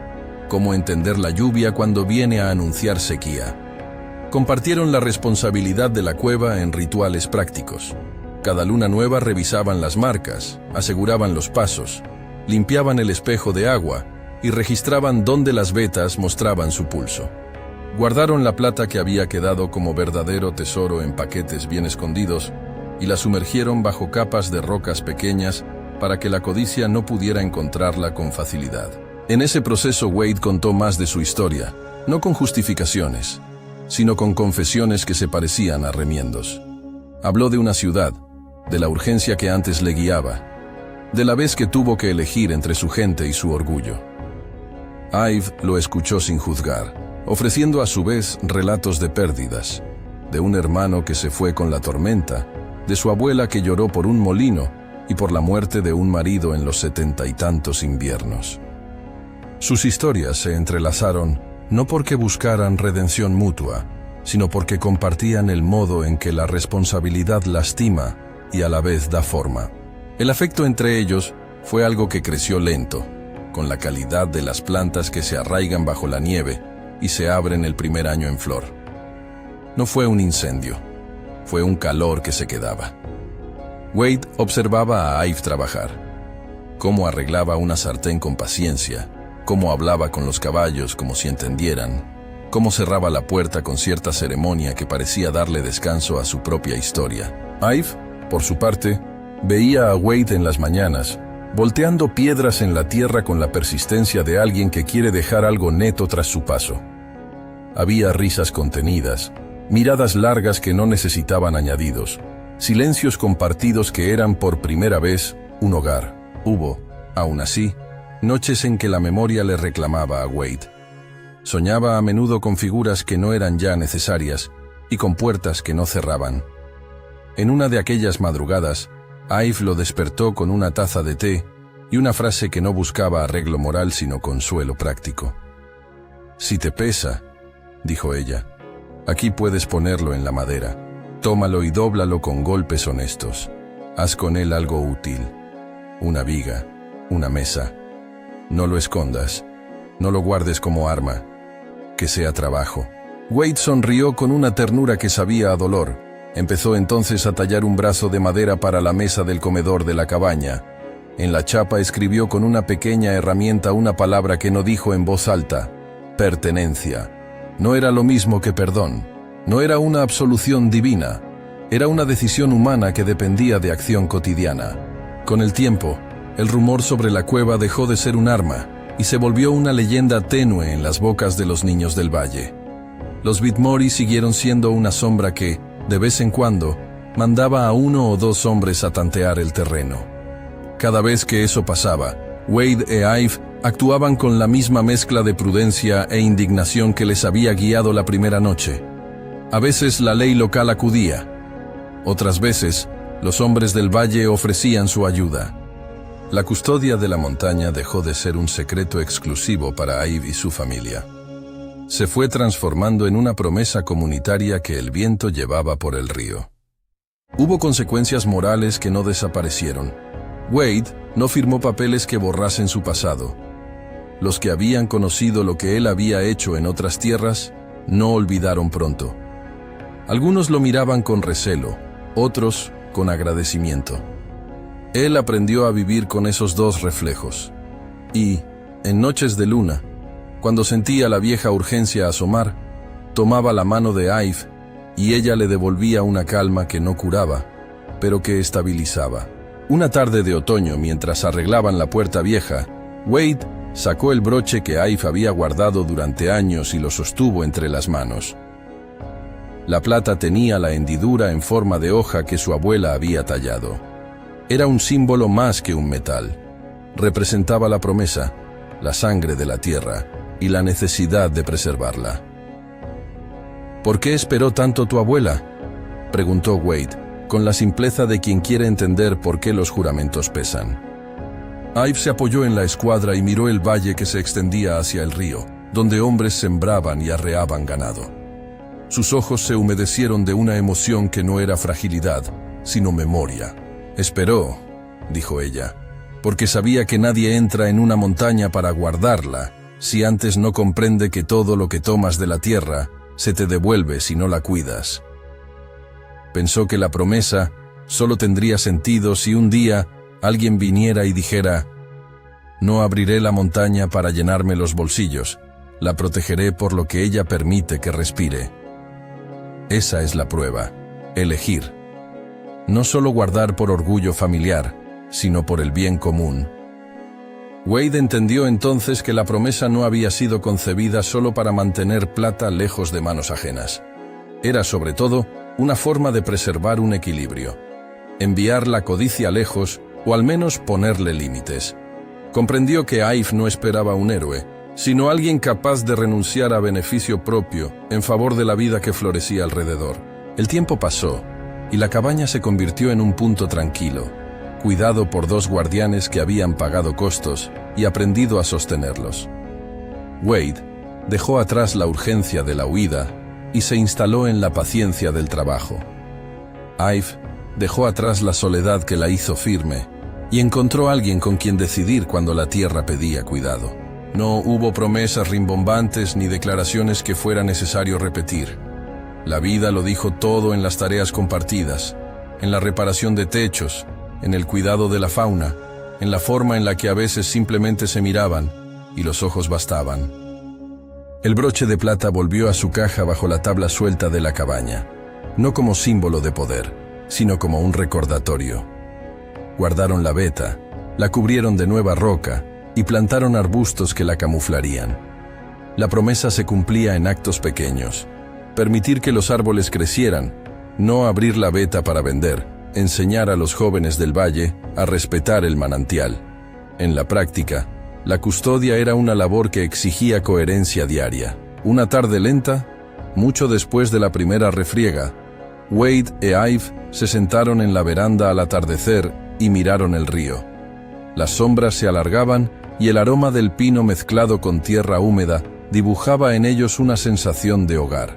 cómo entender la lluvia cuando viene a anunciar sequía. Compartieron la responsabilidad de la cueva en rituales prácticos. Cada luna nueva revisaban las marcas, aseguraban los pasos, limpiaban el espejo de agua y registraban dónde las vetas mostraban su pulso. Guardaron la plata que había quedado como verdadero tesoro en paquetes bien escondidos y la sumergieron bajo capas de rocas pequeñas para que la codicia no pudiera encontrarla con facilidad. En ese proceso Wade contó más de su historia, no con justificaciones, sino con confesiones que se parecían a remiendos. Habló de una ciudad, de la urgencia que antes le guiaba, de la vez que tuvo que elegir entre su gente y su orgullo. Ive lo escuchó sin juzgar, ofreciendo a su vez relatos de pérdidas, de un hermano que se fue con la tormenta, de su abuela que lloró por un molino y por la muerte de un marido en los 70 y tantos inviernos. Sus historias se entrelazaron no porque buscaran redención mutua, sino porque compartían el modo en que la responsabilidad lastima y a la vez da forma. El afecto entre ellos fue algo que creció lento, con la calidad de las plantas que se arraigan bajo la nieve y se abren el primer año en flor. No fue un incendio, fue un calor que se quedaba. Wade observaba a Ive trabajar, cómo arreglaba una sartén con paciencia, cómo hablaba con los caballos como si entendieran, cómo cerraba la puerta con cierta ceremonia que parecía darle descanso a su propia historia. Ive, por su parte, veía a Wade en las mañanas, volteando piedras en la tierra con la persistencia de alguien que quiere dejar algo neto tras su paso. Había risas contenidas, miradas largas que no necesitaban añadidos, silencios compartidos que eran por primera vez un hogar. Hubo, aún así, noches en que la memoria le reclamaba a Wade. Soñaba a menudo con figuras que no eran ya necesarias y con puertas que no cerraban. En una de aquellas madrugadas, Ive lo despertó con una taza de té y una frase que no buscaba arreglo moral sino consuelo práctico. «Si te pesa», dijo ella, «aquí puedes ponerlo en la madera. Tómalo y dóblalo con golpes honestos. Haz con él algo útil. Una viga, una mesa. No lo escondas. No lo guardes como arma. Que sea trabajo». Wade sonrió con una ternura que sabía a dolor. Empezó entonces a tallar un brazo de madera para la mesa del comedor de la cabaña. En la chapa escribió con una pequeña herramienta una palabra que no dijo en voz alta: pertenencia. No era lo mismo que perdón. No era una absolución divina. Era una decisión humana que dependía de acción cotidiana. Con el tiempo, el rumor sobre la cueva dejó de ser un arma y se volvió una leyenda tenue en las bocas de los niños del valle. Los Whitmore siguieron siendo una sombra que, de vez en cuando, mandaba a 1 o 2 hombres a tantear el terreno. Cada vez que eso pasaba, Wade e Ive actuaban con la misma mezcla de prudencia e indignación que les había guiado la primera noche. A veces la ley local acudía. Otras veces, los hombres del valle ofrecían su ayuda. La custodia de la montaña dejó de ser un secreto exclusivo para Ive y su familia. Se fue transformando en una promesa comunitaria que el viento llevaba por el río. Hubo consecuencias morales que no desaparecieron. Wade no firmó papeles que borrasen su pasado. Los que habían conocido lo que él había hecho en otras tierras no olvidaron pronto. Algunos lo miraban con recelo, otros con agradecimiento. Él aprendió a vivir con esos dos reflejos. Y, en noches de luna, cuando sentía la vieja urgencia asomar, tomaba la mano de Ive y ella le devolvía una calma que no curaba, pero que estabilizaba. Una tarde de otoño, mientras arreglaban la puerta vieja, Wade sacó el broche que Ive había guardado durante años y lo sostuvo entre las manos. La plata tenía la hendidura en forma de hoja que su abuela había tallado. Era un símbolo más que un metal. Representaba la promesa, la sangre de la tierra y la necesidad de preservarla. «¿Por qué esperó tanto tu abuela?», preguntó Wade, con la simpleza de quien quiere entender por qué los juramentos pesan. Ive se apoyó en la escuadra y miró el valle que se extendía hacia el río, donde hombres sembraban y arreaban ganado. Sus ojos se humedecieron de una emoción que no era fragilidad, sino memoria. «Esperó», dijo ella, «porque sabía que nadie entra en una montaña para guardarla, si antes no comprende que todo lo que tomas de la tierra se te devuelve si no la cuidas». Pensó que la promesa solo tendría sentido si un día alguien viniera y dijera: «No abriré la montaña para llenarme los bolsillos, la protegeré por lo que ella permite que respire». Esa es la prueba, elegir. No solo guardar por orgullo familiar, sino por el bien común. Wade entendió entonces que la promesa no había sido concebida solo para mantener plata lejos de manos ajenas. Era, sobre todo, una forma de preservar un equilibrio. Enviar la codicia lejos, o al menos ponerle límites. Comprendió que Ive no esperaba un héroe, sino alguien capaz de renunciar a beneficio propio en favor de la vida que florecía alrededor. El tiempo pasó, y la cabaña se convirtió en un punto tranquilo, cuidado por 2 guardianes que habían pagado costos y aprendido a sostenerlos. Wade dejó atrás la urgencia de la huida y se instaló en la paciencia del trabajo. Ive dejó atrás la soledad que la hizo firme y encontró a alguien con quien decidir cuando la tierra pedía cuidado. No hubo promesas rimbombantes ni declaraciones que fuera necesario repetir. La vida lo dijo todo en las tareas compartidas, en la reparación de techos, en el cuidado de la fauna, en la forma en la que a veces simplemente se miraban y los ojos bastaban. El broche de plata volvió a su caja bajo la tabla suelta de la cabaña, no como símbolo de poder, sino como un recordatorio. Guardaron la veta, La cubrieron de nueva roca y plantaron arbustos que la camuflarían. La promesa se cumplía en actos pequeños: permitir que los árboles crecieran, no abrir la veta para vender, enseñar a los jóvenes del valle a respetar el manantial. En la práctica, la custodia era una labor que exigía coherencia diaria. Una tarde lenta, mucho después de la primera refriega, Wade e Ive se sentaron en la veranda al atardecer y miraron el río. Las sombras se alargaban y el aroma del pino mezclado con tierra húmeda dibujaba en ellos una sensación de hogar.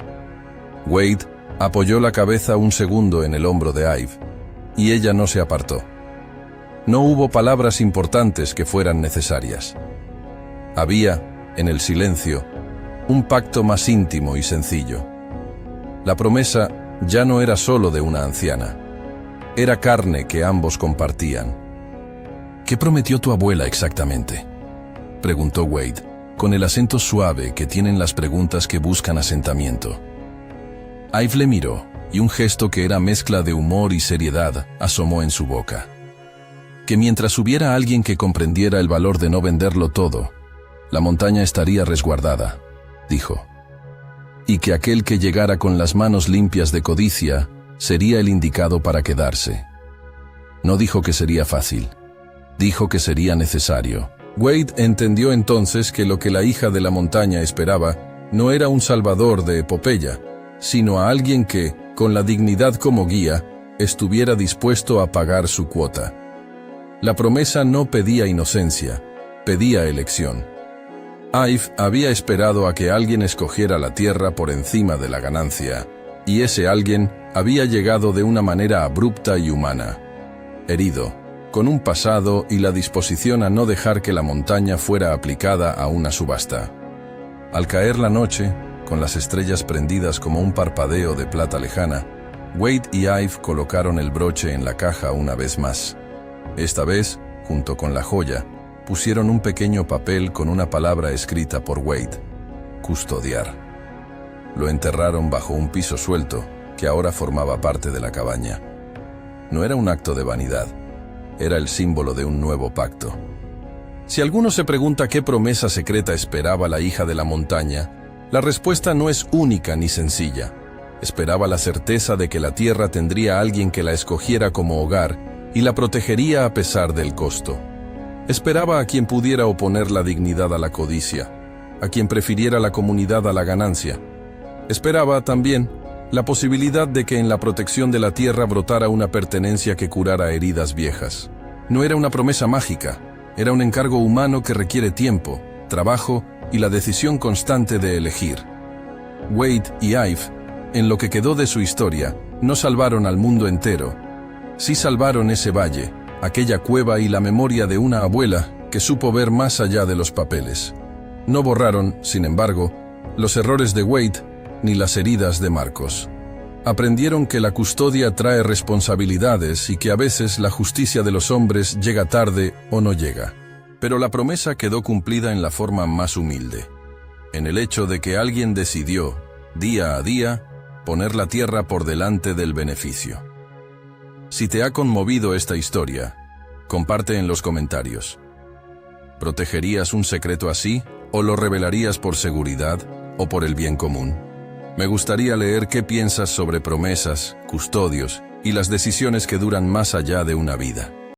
Wade apoyó la cabeza un segundo en el hombro de Ive, y ella no se apartó. No hubo palabras importantes que fueran necesarias. Había, en el silencio, un pacto más íntimo y sencillo. La promesa ya no era solo de una anciana. Era carne que ambos compartían. ¿Qué prometió tu abuela exactamente?, preguntó Wade, con el acento suave que tienen las preguntas que buscan asentamiento. Ive le miró, y un gesto que era mezcla de humor y seriedad asomó en su boca. Que mientras hubiera alguien que comprendiera el valor de no venderlo todo, la montaña estaría resguardada, dijo. Y que aquel que llegara con las manos limpias de codicia sería el indicado para quedarse. No dijo que sería fácil, dijo que sería necesario. Wade entendió entonces que lo que la hija de la montaña esperaba no era un salvador de epopeya, sino a alguien que, con la dignidad como guía, estuviera dispuesto a pagar su cuota. La promesa no pedía inocencia, pedía elección. Ive había esperado a que alguien escogiera la tierra por encima de la ganancia, y ese alguien había llegado de una manera abrupta y humana. Herido, con un pasado y la disposición a no dejar que la montaña fuera aplicada a una subasta. Al caer la noche, con las estrellas prendidas como un parpadeo de plata lejana, Wade y Ive colocaron el broche en la caja una vez más. Esta vez, junto con la joya, pusieron un pequeño papel con una palabra escrita por Wade: custodiar. Lo enterraron bajo un piso suelto que ahora formaba parte de la cabaña. No era un acto de vanidad, era el símbolo de un nuevo pacto. Si alguno se pregunta qué promesa secreta esperaba la hija de la montaña, la respuesta no es única ni sencilla. Esperaba la certeza de que la tierra tendría a alguien que la escogiera como hogar y la protegería a pesar del costo. Esperaba a quien pudiera oponer la dignidad a la codicia, a quien prefiriera la comunidad a la ganancia. Esperaba también la posibilidad de que en la protección de la tierra brotara una pertenencia que curara heridas viejas. No era una promesa mágica, era un encargo humano que requiere tiempo, trabajo y la decisión constante de elegir. Wade y Ive, en lo que quedó de su historia, no salvaron al mundo entero. Sí salvaron ese valle, aquella cueva y la memoria de una abuela que supo ver más allá de los papeles. No borraron, sin embargo, los errores de Wade ni las heridas de Marcos. Aprendieron que la custodia trae responsabilidades y que a veces la justicia de los hombres llega tarde o no llega. Pero la promesa quedó cumplida en la forma más humilde, en el hecho de que alguien decidió, día a día, poner la tierra por delante del beneficio. Si te ha conmovido esta historia, comparte en los comentarios. ¿Protegerías un secreto así o lo revelarías por seguridad o por el bien común? Me gustaría leer qué piensas sobre promesas, custodios y las decisiones que duran más allá de una vida.